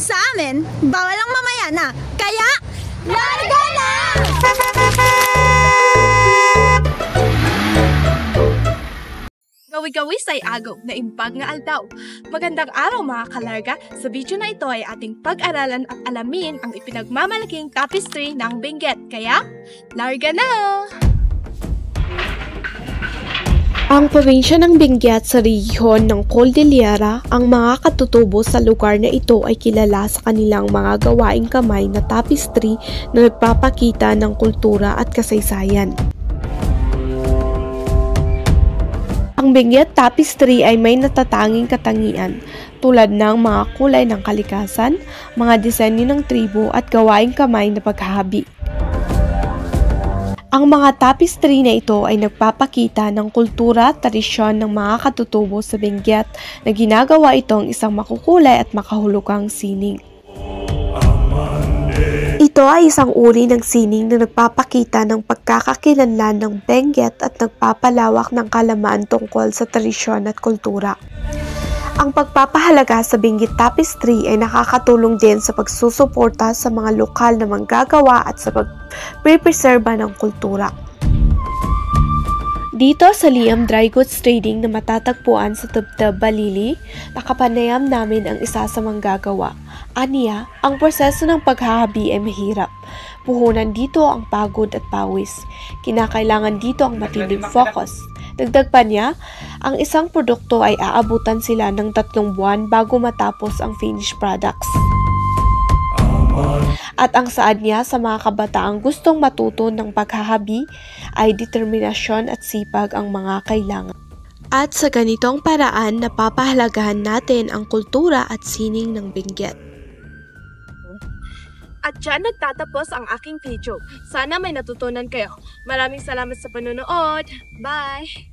Sa amin, bawal ang mamaya na. Kaya, larga na! Gawi-gawi say agaw na imbag nga aldaw. Magandang araw mga kalarga. Sa video na ito ay ating pag-aralan at alamin ang ipinagmamalaking tapestry ng Benguet. Kaya, larga na! Ang probinsya ng Benguet sa rehiyon ng Cordillera, ang mga katutubo sa lugar na ito ay kilala sa kanilang mga gawaing kamay na tapestry na nagpapakita ng kultura at kasaysayan. Ang Benguet tapestry ay may natatanging katangian tulad ng mga kulay ng kalikasan, mga disenyo ng tribo at gawaing kamay na paghahabi. Ang mga tapestry na ito ay nagpapakita ng kultura at tradisyon ng mga katutubo sa Benguet na ginagawa itong isang makukulay at makahulugang sining. Ito ay isang uri ng sining na nagpapakita ng pagkakakilanlan ng Benguet at nagpapalawak ng kaalaman tungkol sa tradisyon at kultura. Ang pagpapahalaga sa Benguet tapestry ay nakakatulong din sa pagsusuporta sa mga lokal na manggagawa at sa pagprepreserba ng kultura. Dito sa Liam Dry Goods Trading na matatagpuan sa Tubtub, Balili, nakapanayam namin ang isa sa manggagawa. Aniya, ang proseso ng paghahabi ay mahirap. Puhunan dito ang pagod at pawis. Kinakailangan dito ang matinding focus. Dagdag pa niya, ang isang produkto ay aabutan sila ng 3 buwan bago matapos ang finished products. At ang saad niya sa mga kabataang gustong matuto ng paghahabi ay determinasyon at sipag ang mga kailangan. At sa ganitong paraan, napapahalagahan natin ang kultura at sining ng Benguet. At dyan nagtatapos ang aking video. Sana may natutunan kayo. Maraming salamat sa panonood. Bye!